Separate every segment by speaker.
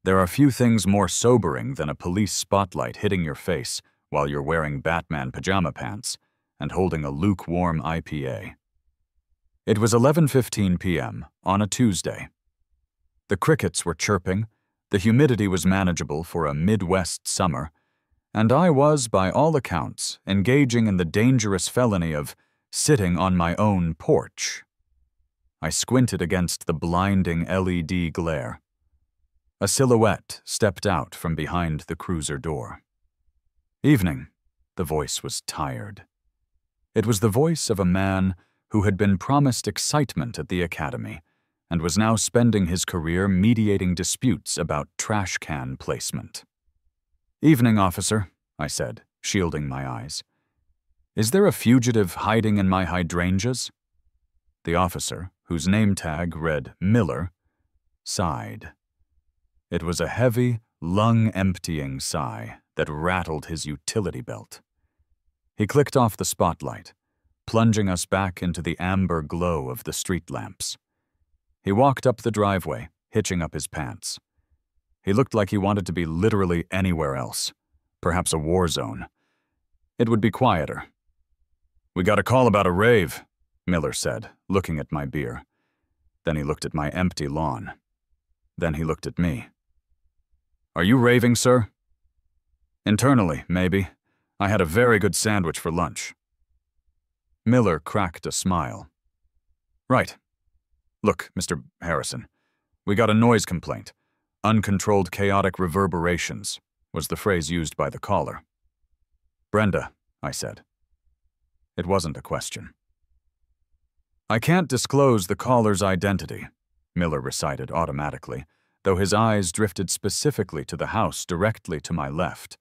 Speaker 1: There are few things more sobering than a police spotlight hitting your face while you're wearing Batman pajama pants and holding a lukewarm IPA. It was 11:15 p.m. on a Tuesday. The crickets were chirping, the humidity was manageable for a Midwest summer, and I was, by all accounts, engaging in the dangerous felony of sitting on my own porch. I squinted against the blinding LED glare. A silhouette stepped out from behind the cruiser door. "Evening," the voice was tired. It was the voice of a man who had been promised excitement at the academy and was now spending his career mediating disputes about trash can placement. "Evening, officer," I said, shielding my eyes. "Is there a fugitive hiding in my hydrangeas?" The officer, whose name tag read Miller, sighed. It was a heavy, lung-emptying sigh that rattled his utility belt. He clicked off the spotlight, plunging us back into the amber glow of the street lamps. He walked up the driveway, hitching up his pants. He looked like he wanted to be literally anywhere else, perhaps a war zone. It would be quieter. "We got a call about a rave," Miller said, looking at my beer. Then he looked at my empty lawn. Then he looked at me. "Are you raving, sir?" "Internally, maybe. I had a very good sandwich for lunch." Miller cracked a smile. "Right. Look, Mr. Harrison, we got a noise complaint. Uncontrolled chaotic reverberations was the phrase used by the caller." "Brenda," I said. It wasn't a question. "I can't disclose the caller's identity," Miller recited automatically, though his eyes drifted specifically to the house directly to my left,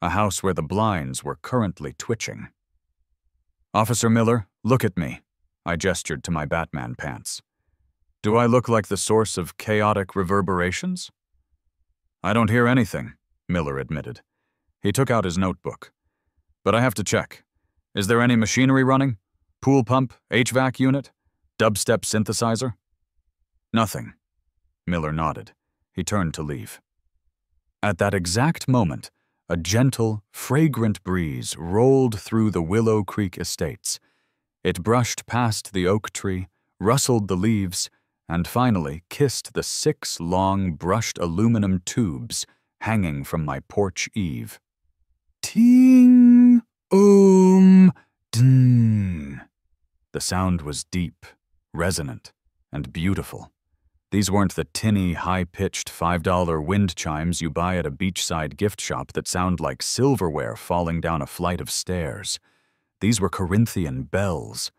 Speaker 1: a house where the blinds were currently twitching. "Officer Miller, look at me," I gestured to my Batman pants. "Do I look like the source of chaotic reverberations?" "I don't hear anything," Miller admitted. He took out his notebook. "But I have to check. Is there any machinery running? Pool pump, HVAC unit, dubstep synthesizer?" "Nothing." Miller nodded. He turned to leave. At that exact moment, a gentle, fragrant breeze rolled through the Willow Creek estates. It brushed past the oak tree, rustled the leaves, and finally kissed the 6 long, brushed aluminum tubes hanging from my porch eave. Ting, ding. The sound was deep, resonant, and beautiful. These weren't the tinny, high-pitched $5 wind chimes you buy at a beachside gift shop that sound like silverware falling down a flight of stairs. These were Corinthian bells,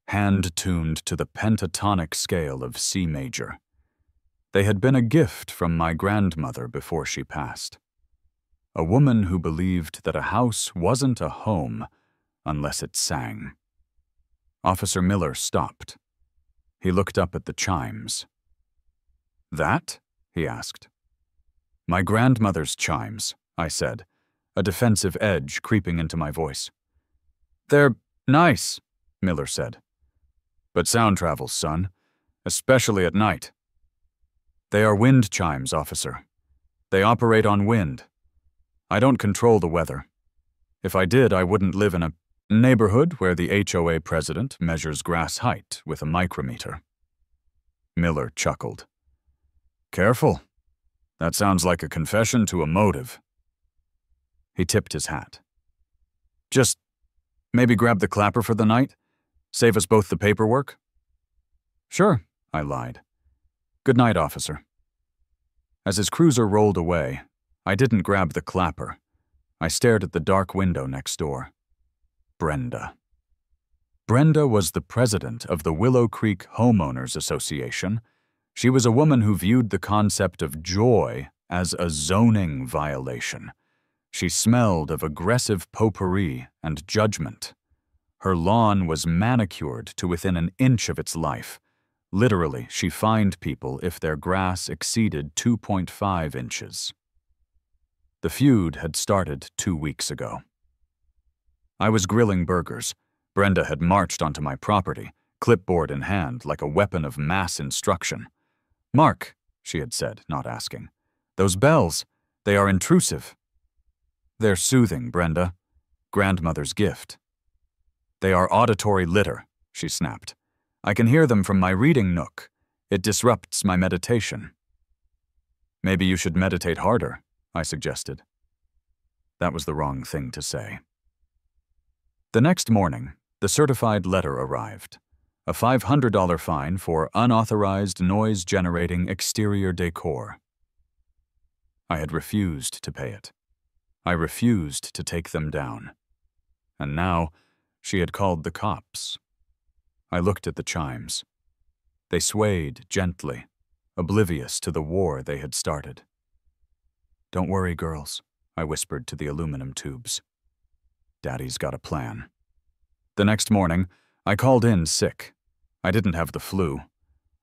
Speaker 1: hand-tuned to the pentatonic scale of C major. They had been a gift from my grandmother before she passed. A woman who believed that a house wasn't a home unless it sang. Officer Miller stopped. He looked up at the chimes. "That?" he asked. "My grandmother's chimes," I said, a defensive edge creeping into my voice. "They're nice," Miller said. "But sound travels, son, especially at night." "They are wind chimes, officer. They operate on wind. I don't control the weather. If I did, I wouldn't live in a neighborhood where the HOA president measures grass height with a micrometer." Miller chuckled. "Careful. That sounds like a confession to a motive." He tipped his hat. "Just maybe grab the clapper for the night? Save us both the paperwork?" "Sure," I lied. "Good night, officer." As his cruiser rolled away, I didn't grab the clapper. I stared at the dark window next door. Brenda. Brenda was the president of the Willow Creek Homeowners Association. She was a woman who viewed the concept of joy as a zoning violation. She smelled of aggressive potpourri and judgment. Her lawn was manicured to within an inch of its life. Literally, she fined people if their grass exceeded 2.5 inches. The feud had started 2 weeks ago. I was grilling burgers. Brenda had marched onto my property, clipboard in hand, like a weapon of mass instruction. "Mark," she had said, not asking. Those bells, they are intrusive. They're soothing, Brenda. Grandmother's gift. They are auditory litter, she snapped. I can hear them from my reading nook. It disrupts my meditation. Maybe you should meditate harder, I suggested. That was the wrong thing to say. The next morning, the certified letter arrived. A $500 fine for unauthorized noise-generating exterior decor. I had refused to pay it. I refused to take them down. And now, she had called the cops. I looked at the chimes. They swayed gently, oblivious to the war they had started. Don't worry, girls, I whispered to the aluminum tubes. Daddy's got a plan. The next morning, I called in sick. I didn't have the flu.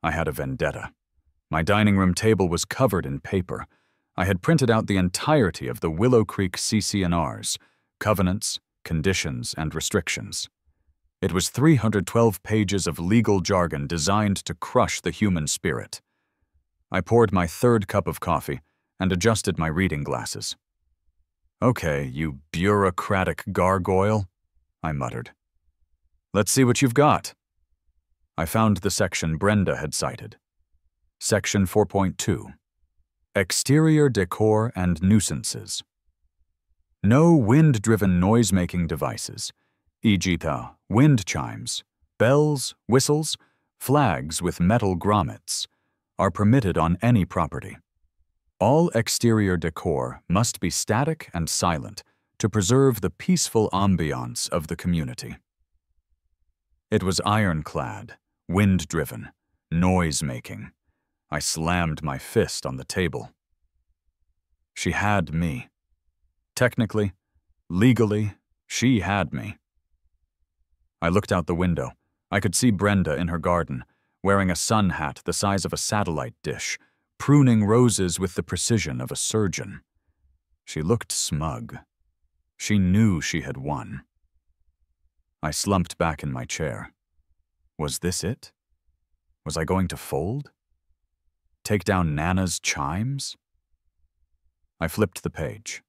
Speaker 1: I had a vendetta. My dining room table was covered in paper. I had printed out the entirety of the Willow Creek CC&Rs, covenants, conditions, and restrictions. It was 312 pages of legal jargon designed to crush the human spirit. I poured my third cup of coffee and adjusted my reading glasses. Okay, you bureaucratic gargoyle, I muttered. Let's see what you've got. I found the section Brenda had cited. Section 4.2. Exterior decor and nuisances. No wind-driven noise-making devices, e.g. the wind chimes, bells, whistles, flags with metal grommets, are permitted on any property. All exterior decor must be static and silent to preserve the peaceful ambiance of the community. It was ironclad, wind-driven, noise-making. I slammed my fist on the table. She had me. Technically, legally, she had me. I looked out the window. I could see Brenda in her garden, wearing a sun hat the size of a satellite dish, pruning roses with the precision of a surgeon. She looked smug. She knew she had won. I slumped back in my chair. Was this it? Was I going to fold? Take down Nana's chimes? I flipped the page,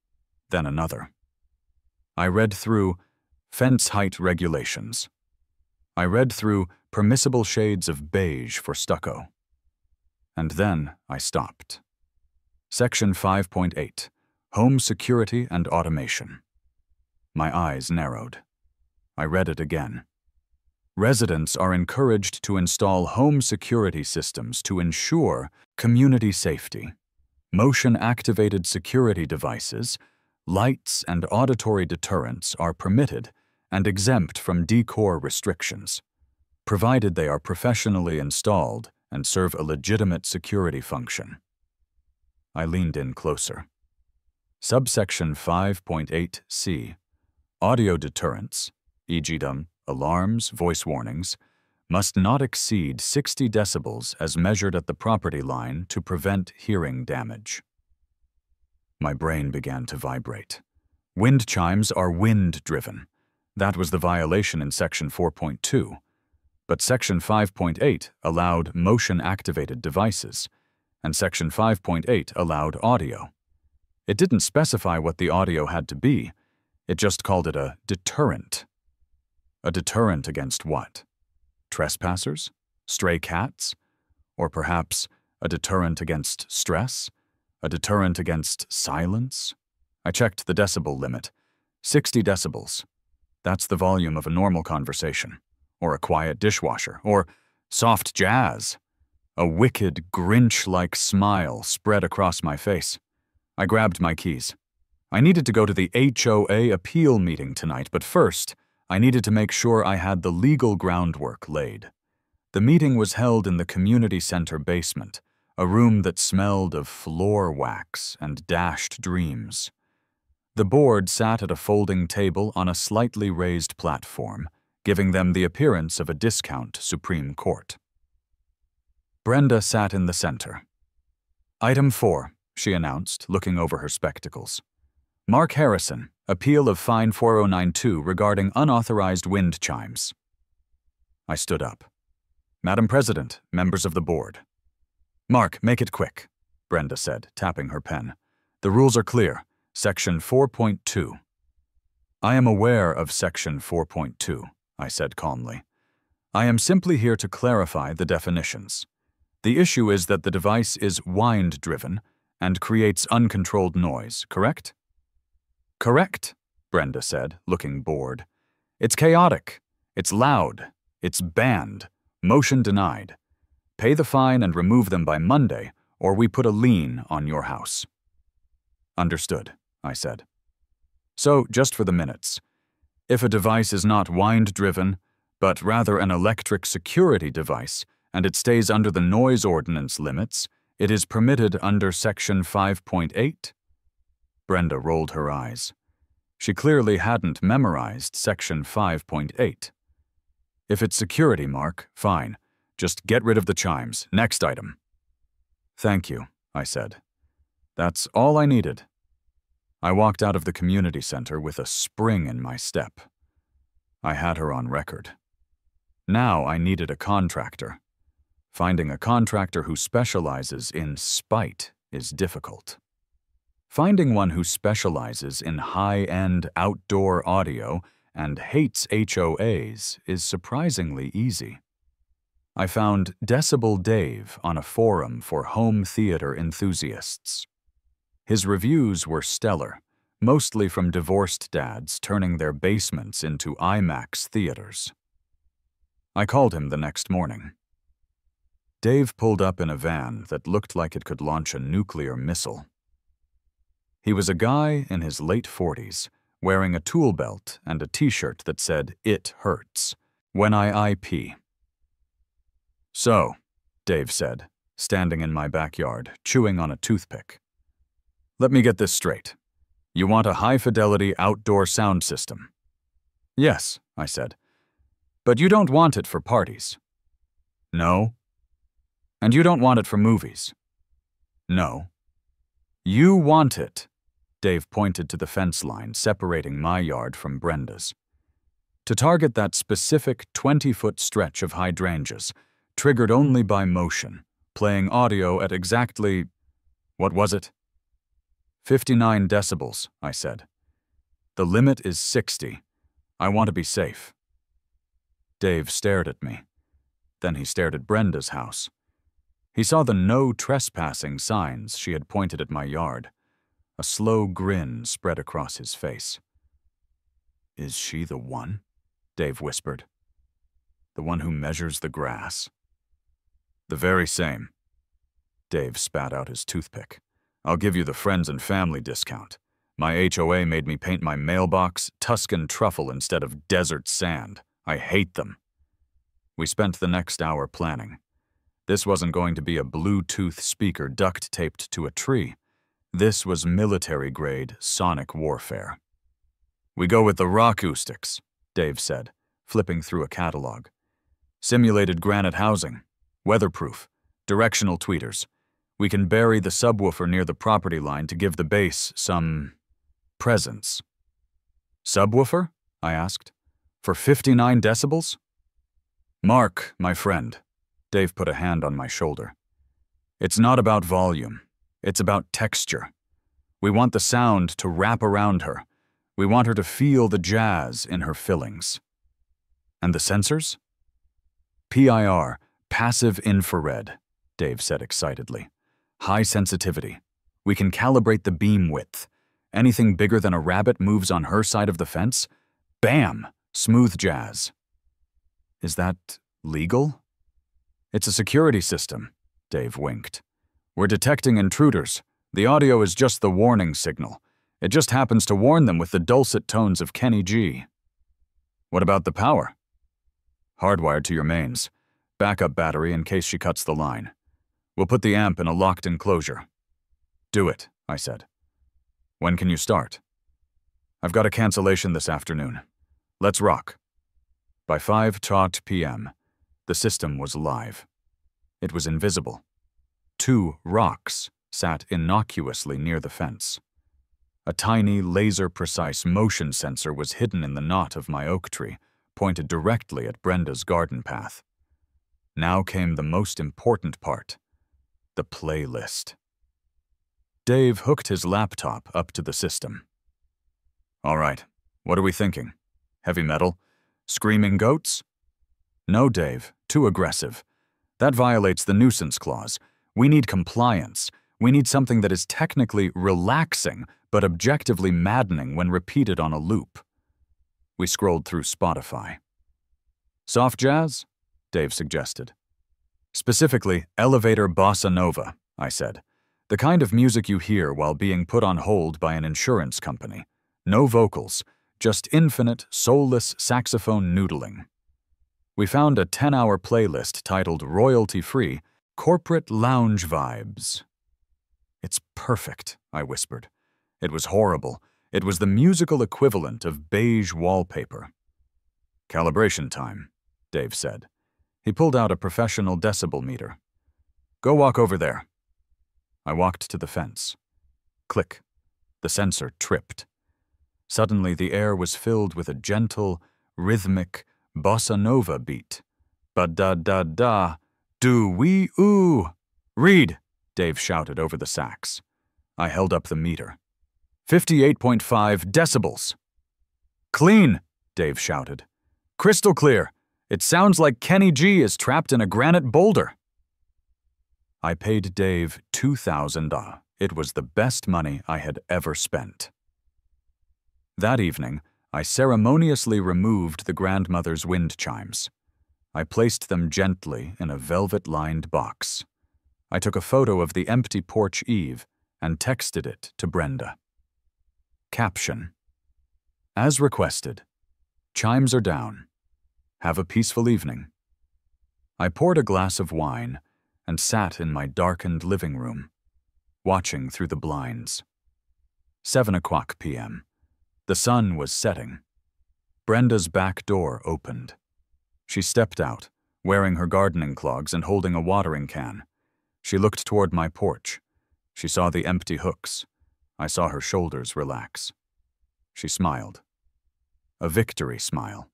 Speaker 1: then another. I read through fence height regulations. I read through permissible shades of beige for stucco. And then I stopped. Section 5.8, Home Security and Automation. My eyes narrowed. I read it again. Residents are encouraged to install home security systems to ensure community safety. Motion-activated security devices, lights, and auditory deterrents are permitted and exempt from decor restrictions, provided they are professionally installed and serve a legitimate security function. I leaned in closer. Subsection 5.8c. Audio deterrents, e.g. alarms, voice warnings, must not exceed 60 decibels as measured at the property line to prevent hearing damage. My brain began to vibrate. Wind chimes are wind-driven. That was the violation in Section 4.2. But Section 5.8 allowed motion-activated devices, and Section 5.8 allowed audio. It didn't specify what the audio had to be. It just called it a deterrent. A deterrent against what? Trespassers? Stray cats? Or perhaps a deterrent against stress? A deterrent against silence? I checked the decibel limit. 60 decibels. That's the volume of a normal conversation, or a quiet dishwasher, or soft jazz. A wicked, Grinch-like smile spread across my face. I grabbed my keys. I needed to go to the HOA appeal meeting tonight, but first, I needed to make sure I had the legal groundwork laid. The meeting was held in the community center basement, a room that smelled of floor wax and dashed dreams. The board sat at a folding table on a slightly raised platform, giving them the appearance of a discount Supreme Court. Brenda sat in the center. Item 4, she announced, looking over her spectacles. Mark Harrison, appeal of Fine 4092 regarding unauthorized wind chimes. I stood up. Madam President, members of the board. Mark, make it quick. Brenda said, tapping her pen. "The rules are clear. Section 4.2. "I am aware of Section 4.2, I said calmly. "I am simply here to clarify the definitions. The issue is that the device is wind-driven and creates uncontrolled noise, correct?" "Correct," Brenda said, looking bored. "It's chaotic. It's loud. It's banned. Motion denied. Pay the fine and remove them by Monday, or we put a lien on your house." "Understood," I said. "So, just for the minutes, if a device is not wind-driven, but rather an electric security device, and it stays under the noise ordinance limits, it is permitted under Section 5.8? Brenda rolled her eyes. She clearly hadn't memorized Section 5.8. "If it's security, Mark, fine. Just get rid of the chimes. Next item." "Thank you," I said. "That's all I needed." I walked out of the community center with a spring in my step. I had her on record. Now I needed a contractor. Finding a contractor who specializes in spite is difficult. Finding one who specializes in high-end outdoor audio and hates HOAs is surprisingly easy. I found Decibel Dave on a forum for home theater enthusiasts. His reviews were stellar, mostly from divorced dads turning their basements into IMAX theaters. I called him the next morning. Dave pulled up in a van that looked like it could launch a nuclear missile. He was a guy in his late 40s, wearing a tool belt and a t-shirt that said, "It hurts when I IP." "So," Dave said, standing in my backyard, chewing on a toothpick. "Let me get this straight. You want a high-fidelity outdoor sound system?" "Yes," I said. "But you don't want it for parties?" "No." "And you don't want it for movies?" "No." "You want it." Dave pointed to the fence line separating my yard from Brenda's. "To target that specific 20-foot stretch of hydrangeas, triggered only by motion, playing audio at exactly, what was it? 59 decibels, I said. "The limit is 60. I want to be safe." Dave stared at me. Then he stared at Brenda's house. He saw the no trespassing signs she had pointed at my yard. A slow grin spread across his face. "Is she the one?" Dave whispered. "The one who measures the grass?" "The very same." Dave spat out his toothpick. "I'll give you the friends and family discount. My HOA made me paint my mailbox Tuscan truffle instead of desert sand. I hate them." We spent the next hour planning. This wasn't going to be a Bluetooth speaker duct-taped to a tree. This was military-grade sonic warfare. "We go with the Rockustics," Dave said, flipping through a catalog. "Simulated granite housing, weatherproof, directional tweeters. We can bury the subwoofer near the property line to give the base some presence." "Subwoofer?" I asked. "For 59 decibels?" "Mark, my friend," Dave put a hand on my shoulder. "It's not about volume. It's about texture. We want the sound to wrap around her. We want her to feel the jazz in her fillings." "And the sensors?" "PIR, passive infrared," Dave said excitedly. "High sensitivity. We can calibrate the beam width. Anything bigger than a rabbit moves on her side of the fence? Bam! Smooth jazz." "Is that legal?" "It's a security system," Dave winked. "We're detecting intruders. The audio is just the warning signal. It just happens to warn them with the dulcet tones of Kenny G." "What about the power?" "Hardwired to your mains. Backup battery in case she cuts the line. We'll put the amp in a locked enclosure." "Do it," I said. "When can you start?" "I've got a cancellation this afternoon. Let's rock." By 5:00 p.m., the system was live. It was invisible. 2 rocks sat innocuously near the fence. A tiny, laser-precise motion sensor was hidden in the knot of my oak tree, pointed directly at Brenda's garden path. Now came the most important part: the playlist. Dave hooked his laptop up to the system. All right, what are we thinking? Heavy metal? Screaming goats? No, Dave, too aggressive. That violates the nuisance clause. We need compliance. We need something that is technically relaxing, but objectively maddening when repeated on a loop. We scrolled through Spotify. Soft jazz? Dave suggested. Specifically, elevator bossa nova, I said. The kind of music you hear while being put on hold by an insurance company. No vocals, just infinite, soulless saxophone noodling. We found a 10-hour playlist titled Royalty-Free, Corporate Lounge Vibes. It's perfect, I whispered. It was horrible. It was the musical equivalent of beige wallpaper. Calibration time, Dave said. He pulled out a professional decibel meter. Go walk over there. I walked to the fence. Click. The sensor tripped. Suddenly the air was filled with a gentle, rhythmic, bossa nova beat. Ba-da-da-da, do-wee-oo. Read, Dave shouted over the sax. I held up the meter. 58.5 decibels. Clean, Dave shouted. Crystal clear. It sounds like Kenny G is trapped in a granite boulder. I paid Dave $2,000. It was the best money I had ever spent. That evening, I ceremoniously removed the grandmother's wind chimes. I placed them gently in a velvet-lined box. I took a photo of the empty porch eave and texted it to Brenda. Caption: As requested, chimes are down. Have a peaceful evening. I poured a glass of wine and sat in my darkened living room, watching through the blinds. 7:00 p.m. The sun was setting. Brenda's back door opened. She stepped out, wearing her gardening clogs and holding a watering can. She looked toward my porch. She saw the empty hooks. I saw her shoulders relax. She smiled. A victory smile.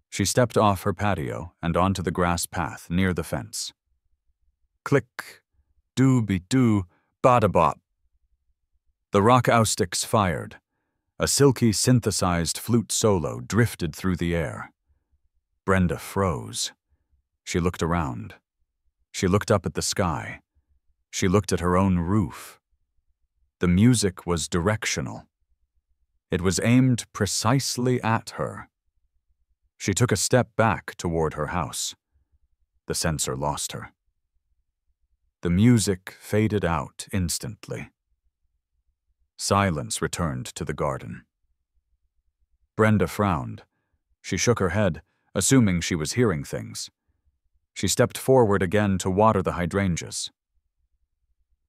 Speaker 1: She stepped off her patio and onto the grass path near the fence. Click, doo-be-doo, bada-bop. The rock oustics fired. A silky synthesized flute solo drifted through the air. Brenda froze. She looked around. She looked up at the sky. She looked at her own roof. The music was directional. It was aimed precisely at her. She took a step back toward her house. The sensor lost her. The music faded out instantly. Silence returned to the garden. Brenda frowned. She shook her head, assuming she was hearing things. She stepped forward again to water the hydrangeas.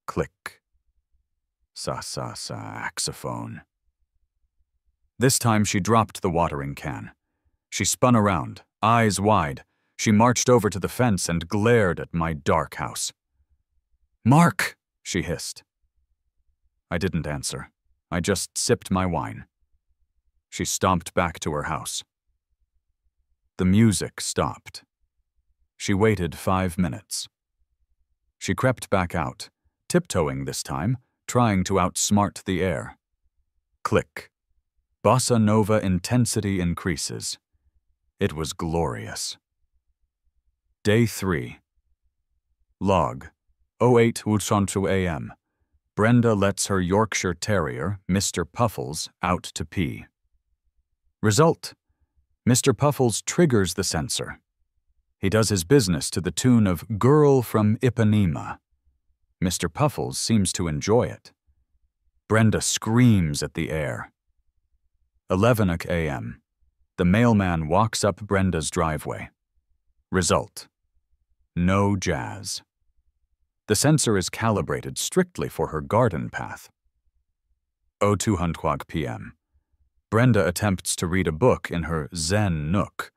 Speaker 1: Click. Saxophone. This time she dropped the watering can. She spun around, eyes wide. She marched over to the fence and glared at my dark house. "Mark!" she hissed. I didn't answer. I just sipped my wine. She stomped back to her house. The music stopped. She waited 5 minutes. She crept back out, tiptoeing this time, trying to outsmart the air. Click. Bossa nova intensity increases. It was glorious. Day 3. Log. 08:02 a.m. Brenda lets her Yorkshire Terrier, Mr. Puffles, out to pee. Result: Mr. Puffles triggers the sensor. He does his business to the tune of Girl from Ipanema. Mr. Puffles seems to enjoy it. Brenda screams at the air. 11 a.m. The mailman walks up Brenda's driveway. Result: no jazz. The sensor is calibrated strictly for her garden path. 02:00 p.m. Brenda attempts to read a book in her Zen nook.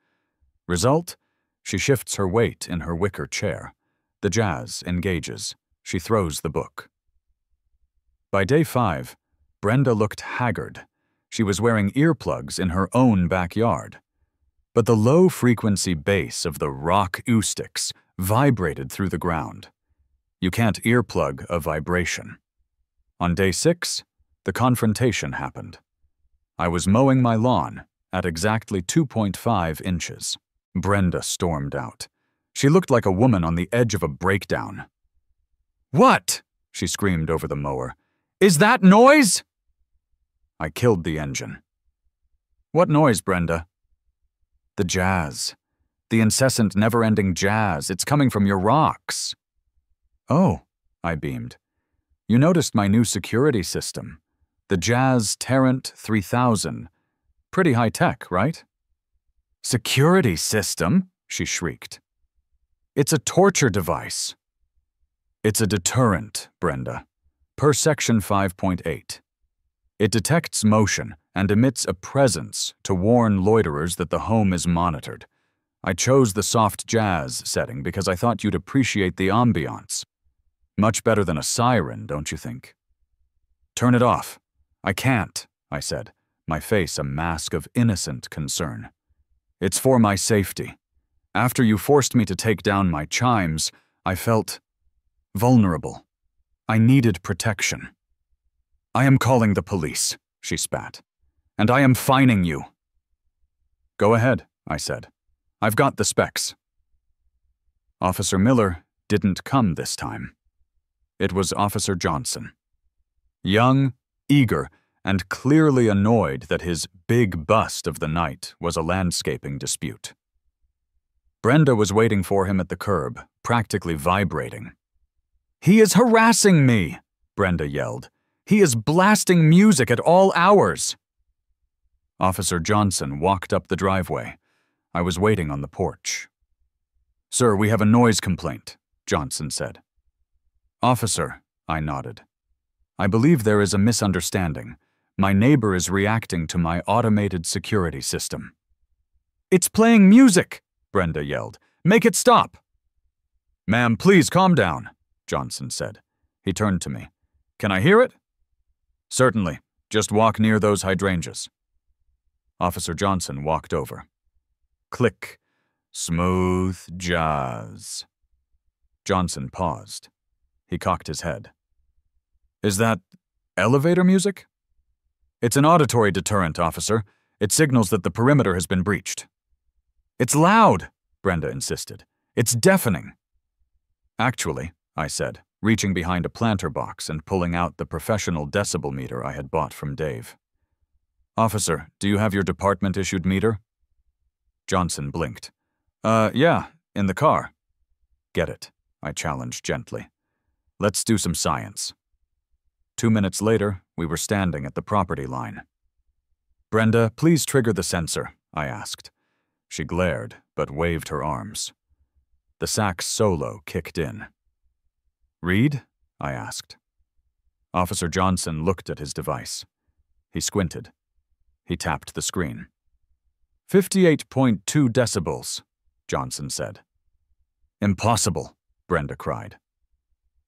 Speaker 1: Result: she shifts her weight in her wicker chair. The jazz engages. She throws the book. By day 5, Brenda looked haggard. She was wearing earplugs in her own backyard. But the low-frequency bass of the rock acoustics vibrated through the ground. You can't earplug a vibration. On day 6, the confrontation happened. I was mowing my lawn at exactly 2.5 inches. Brenda stormed out. She looked like a woman on the edge of a breakdown. "What?" she screamed over the mower. "Is that noise?" I killed the engine. "What noise, Brenda?" "The jazz. The incessant, never-ending jazz. It's coming from your rocks." "Oh," I beamed. "You noticed my new security system. The Jazz Tarrant 3000. Pretty high-tech, right?" "Security system?" she shrieked. "It's a torture device." "It's a deterrent, Brenda, per Section 5.8. It detects motion and emits a presence to warn loiterers that the home is monitored. I chose the soft jazz setting because I thought you'd appreciate the ambiance. Much better than a siren, don't you think?" "Turn it off." "I can't," I said, my face a mask of innocent concern. "It's for my safety. After you forced me to take down my chimes, I felt vulnerable. I needed protection." "I am calling the police," she spat. "And I am fining you." "Go ahead," I said. "I've got the specs." Officer Miller didn't come this time. It was Officer Johnson. Young, eager, and clearly annoyed that his big bust of the night was a landscaping dispute. Brenda was waiting for him at the curb, practically vibrating. "He is harassing me!" Brenda yelled. "He is blasting music at all hours!" Officer Johnson walked up the driveway. I was waiting on the porch. "Sir, we have a noise complaint," Johnson said. "Officer," I nodded. "I believe there is a misunderstanding. My neighbor is reacting to my automated security system." "It's playing music!" Brenda yelled. "Make it stop!" "Ma'am, please calm down," Johnson said. He turned to me. "Can I hear it?" "Certainly. Just walk near those hydrangeas." Officer Johnson walked over. Click. Smooth jazz. Johnson paused. He cocked his head. "Is that elevator music?" "It's an auditory deterrent, officer. It signals that the perimeter has been breached." "It's loud," Brenda insisted. "It's deafening." "Actually," I said, reaching behind a planter box and pulling out the professional decibel meter I had bought from Dave. "Officer, do you have your department-issued meter?" Johnson blinked. Yeah, in the car." "Get it," I challenged gently. "Let's do some science." 2 minutes later, we were standing at the property line. "Brenda, please trigger the sensor," I asked. She glared, but waved her arms. The sax solo kicked in. "Read?" I asked. Officer Johnson looked at his device. He squinted. He tapped the screen. 58.2 decibels, Johnson said. "Impossible," Brenda cried.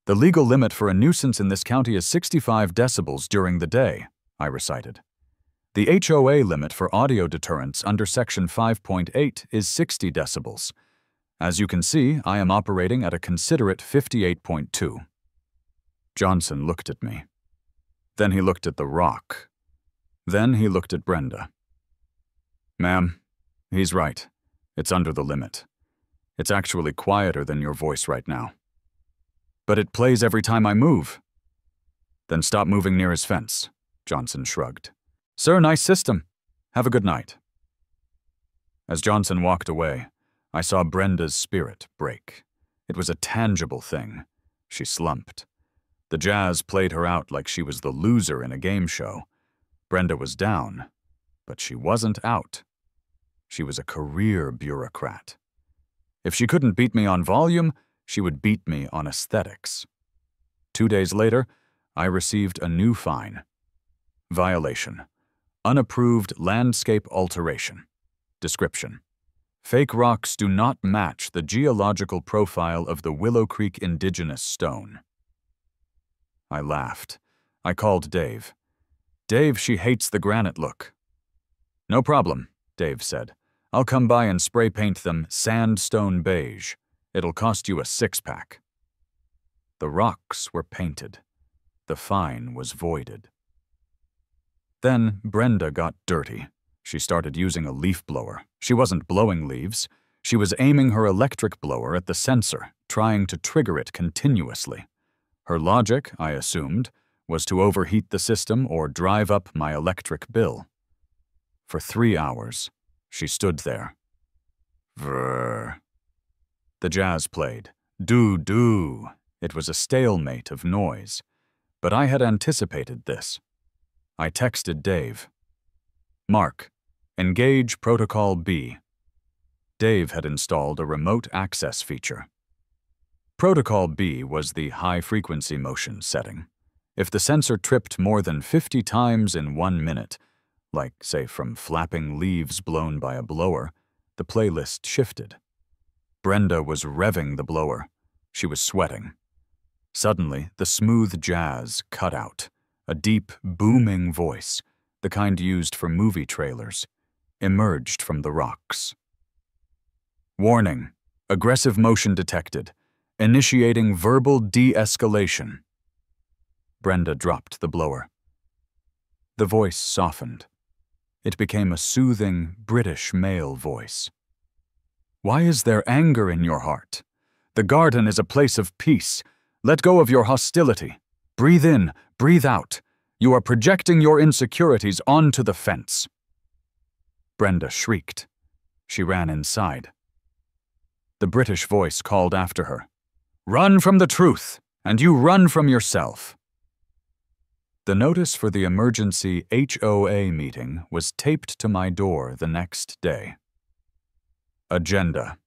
Speaker 1: "The legal limit for a nuisance in this county is 65 decibels during the day," I recited. "The HOA limit for audio deterrents under Section 5.8 is 60 decibels. As you can see, I am operating at a considerate 58.2. Johnson looked at me. Then he looked at the rock. Then he looked at Brenda. "Ma'am, he's right. It's under the limit. It's actually quieter than your voice right now." "But it plays every time I move." "Then stop moving near his fence," Johnson shrugged. "Sir, nice system. Have a good night." As Johnson walked away, I saw Brenda's spirit break. It was a tangible thing. She slumped. The jazz played her out like she was the loser in a game show. Brenda was down, but she wasn't out. She was a career bureaucrat. If she couldn't beat me on volume, she would beat me on aesthetics. 2 days later, I received a new fine. Violation. Unapproved landscape alteration. Description. Fake rocks do not match the geological profile of the Willow Creek indigenous stone. I laughed. I called Dave. "Dave, she hates the granite look." "No problem," Dave said. "I'll come by and spray paint them sandstone beige. It'll cost you a 6-pack. The rocks were painted. the fine was voided. Then Brenda got dirty. She started using a leaf blower. She wasn't blowing leaves. She was aiming her electric blower at the sensor, trying to trigger it continuously. Her logic, I assumed, was to overheat the system or drive up my electric bill. For 3 hours, she stood there. Vrrr. The jazz played. Do-do. It was a stalemate of noise. But I had anticipated this. I texted Dave. Mark, engage Protocol B. Dave had installed a remote access feature. Protocol B was the high-frequency motion setting. If the sensor tripped more than 50 times in 1 minute, like, say, from flapping leaves blown by a blower, the playlist shifted. Brenda was revving the blower. She was sweating. Suddenly, the smooth jazz cut out. A deep, booming voice, the kind used for movie trailers, emerged from the rocks. Warning, aggressive motion detected. Initiating verbal de-escalation. Brenda dropped the blower. The voice softened. It became a soothing, British male voice. Why is there anger in your heart? The garden is a place of peace. Let go of your hostility. Breathe in, breathe out. You are projecting your insecurities onto the fence. Brenda shrieked. She ran inside. The British voice called after her. Run from the truth, and you run from yourself. The notice for the emergency HOA meeting was taped to my door the next day. Agenda: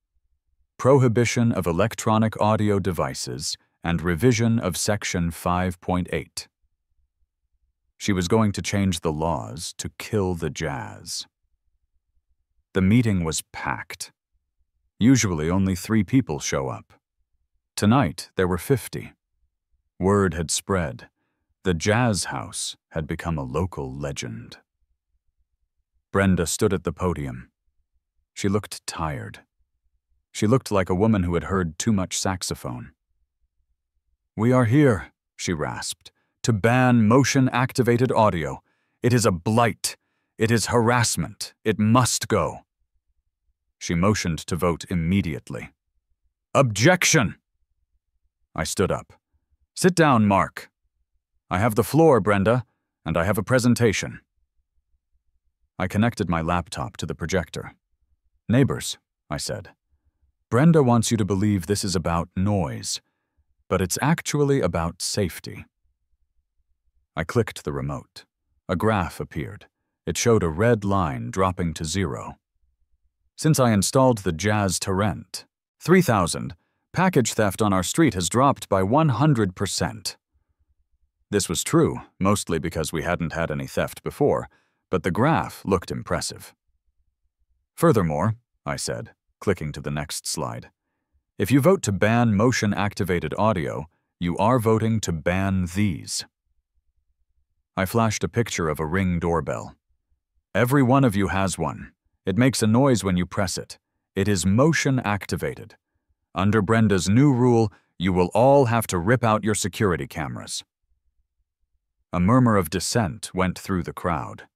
Speaker 1: Prohibition of electronic audio devices and revision of Section 5.8. She was going to change the laws to kill the jazz. The meeting was packed. Usually only 3 people show up. Tonight there were 50. Word had spread. The Jazz House had become a local legend. Brenda stood at the podium. She looked tired. She looked like a woman who had heard too much saxophone. We are here, she rasped, to ban motion-activated audio. It is a blight. It is harassment. It must go. She motioned to vote immediately. Objection! I stood up. Sit down, Mark. I have the floor, Brenda, and I have a presentation. I connected my laptop to the projector. Neighbors, I said, Brenda wants you to believe this is about noise, but it's actually about safety. I clicked the remote. A graph appeared. It showed a red line dropping to 0. Since I installed the Jazz Torrent, 3,000, package theft on our street has dropped by 100%. This was true, mostly because we hadn't had any theft before, but the graph looked impressive. Furthermore, I said, clicking to the next slide, if you vote to ban motion-activated audio, you are voting to ban these. I flashed a picture of a Ring doorbell. Every one of you has one. It makes a noise when you press it. It is motion-activated. Under Brenda's new rule, you will all have to rip out your security cameras. A murmur of dissent went through the crowd.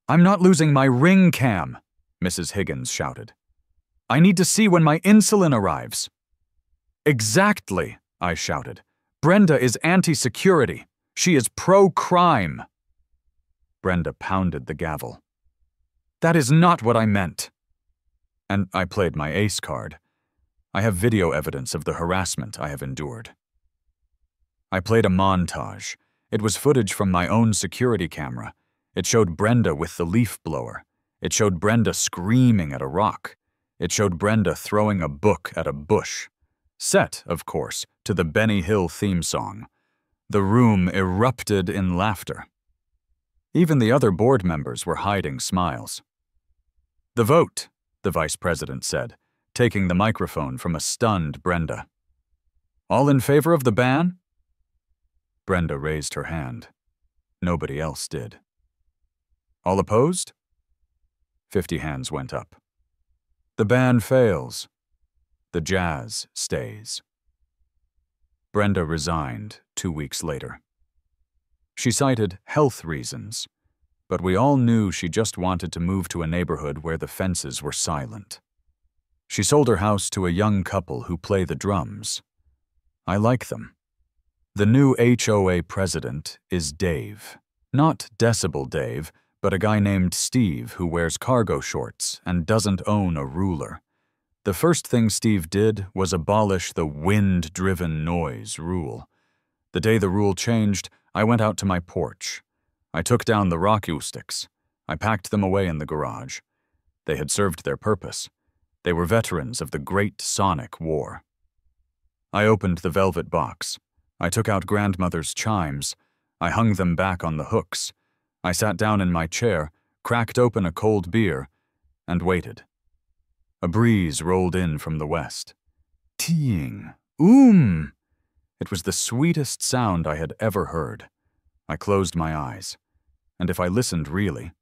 Speaker 1: I'm not losing my Ring cam, Mrs. Higgins shouted. I need to see when my insulin arrives. Exactly, I shouted. Brenda is anti-security. She is pro-crime. Brenda pounded the gavel. That is not what I meant. And I played my ace card. I have video evidence of the harassment I have endured. I played a montage. It was footage from my own security camera. It showed Brenda with the leaf blower. It showed Brenda screaming at a rock. It showed Brenda throwing a book at a bush. Set, of course, to the Benny Hill theme song. The room erupted in laughter. Even the other board members were hiding smiles. The vote, the vice president said, taking the microphone from a stunned Brenda. All in favor of the ban? Brenda raised her hand. Nobody else did. All opposed? 50 hands went up. The ban fails. The jazz stays. Brenda resigned 2 weeks later. She cited health reasons, but we all knew she just wanted to move to a neighborhood where the fences were silent. She sold her house to a young couple who play the drums. I like them. The new HOA president is Dave. Not Decibel Dave, but a guy named Steve who wears cargo shorts and doesn't own a ruler. The first thing Steve did was abolish the wind-driven noise rule. The day the rule changed, I went out to my porch. I took down the rock sticks. I packed them away in the garage. They had served their purpose. They were veterans of the Great Sonic War. I opened the velvet box. I took out grandmother's chimes. I hung them back on the hooks. I sat down in my chair, cracked open a cold beer, and waited. A breeze rolled in from the west. Teeing. It was the sweetest sound I had ever heard. I closed my eyes, and if I listened really,